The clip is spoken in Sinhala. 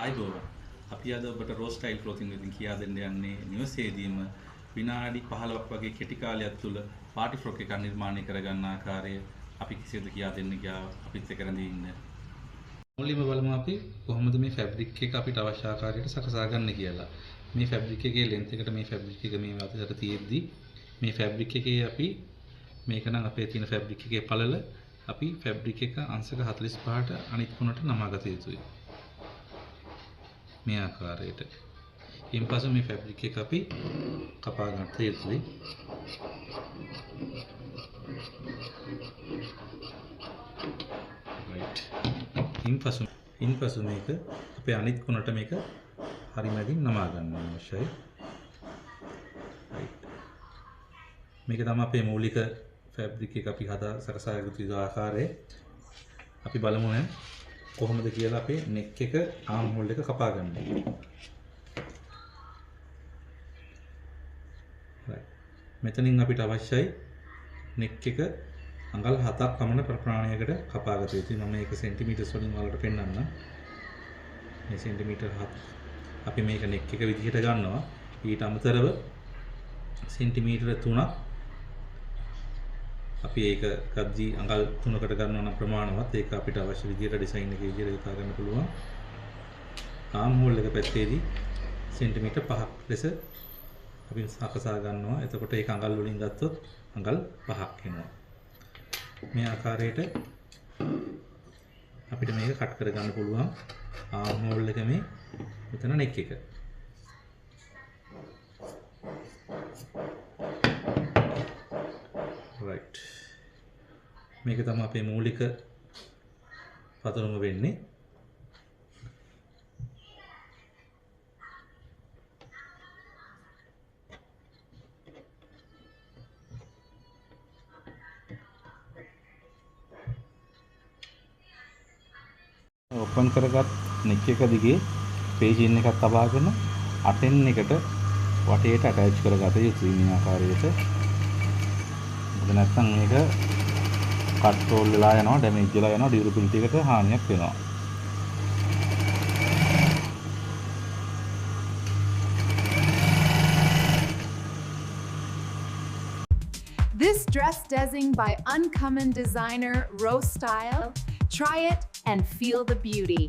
ආයිබෝව අපි අද ඔබට රෝ ස්ටයිල් ක්ලොතින් වලින් කියා දෙන්න යන්නේ නිවසේදීම විනාඩි 15ක් වගේ කෙටි කාලයක් තුල පාටි ෆ්‍රොක් එකක් නිර්මාණය කරගන්න ආකාරය අපි කිසියද කියා දෙන්න ගියා අපිත් එක්ක රැඳී ඉන්න. මුලින්ම බලමු අපි කොහොමද මේ ෆැබ්‍රික් එක අපිට අවශ්‍ය ආකාරයට සකසා ගන්න කියලා. මේ ෆැබ්‍රික් එකේ ලෙන්ත් එකට මේ ෆැබ්‍රික් එක මේ අතට තියෙද්දි මේ ෆැබ්‍රික් එකේ අපි මේක නම් අපේ තියෙන ෆැබ්‍රික් එකේ පළල අපි ෆැබ්‍රික් එක අංශක 45ට අනිත් කොනට නමාගත යුතුයි. මේ ආකාරයට. ඊපස්සේ මේ ෆැබ්‍රික් එක අපි කපා ගන්න යුතුයි. right. ඊපස්සේ මේක අපේ අනිත් කොනට මේක හරි මැදින් නමා ගන්න අවශ්‍යයි. right. මේක තමයි අපේ මූලික ෆැබ්‍රික් එක අපි හදා සකසා යුතු ආකාරය. අපි බලමු නේ කොහොමද කියලා අපේ නෙක් එක ආම් හෝල් එක කපා ගන්න. මෙතනින් අපිට අවශ්‍යයි නෙක් එක අඟල් 7ක් පමණ ප්‍රමාණයකට කපා ගත යුතුයි. මම මේක සෙන්ටිමීටර්ස් වලින් ඔයාලට පෙන්නන්නම්. මේ සෙන්ටිමීටර් 7 අපි මේක නෙක් එක විදිහට ගන්නවා. ඊට අමතරව සෙන්ටිමීටර 3ක් අපි ඒක ගද්දී අඟල් 3කට ගන්නවා නම් ප්‍රමාණවත්. ඒක අපිට අවශ්‍ය විදිහට ඩිසයින් එකේ විදිහට යොදා ගන්න පුළුවන්. ආම් හෝල් එක පැත්තේදී සෙන්ටිමීටර් 5ක් ලෙස අපි සකසා ගන්නවා. එතකොට ඒක අඟල් වලින් ගත්තොත් අඟල් 5ක් එනවා. මේ ආකාරයට අපිට මේක කට් කර ගන්න පුළුවන්. ආම් හෝල් එක මේ මෙතන නෙක් එක. right. මේක තමයි අපේ මූලික පදනම වෙන්නේ. ඕපන් කරගත් නෙක් එක දිගේ පේජින් එකක් තබාගෙන අටෙන් එකට වටේට ඇටච් කරගත යුතුයි මේ ආකාරයට. මොකද නැත්නම් මේක කට් රෝල් වෙලා යනවා, ඩැමේජ් වෙලා යනවා, ඩියුරබිලිටි එකට හානියක් වෙනවා. This dress design by Uncommon designer Rose Style. Try it and feel the beauty.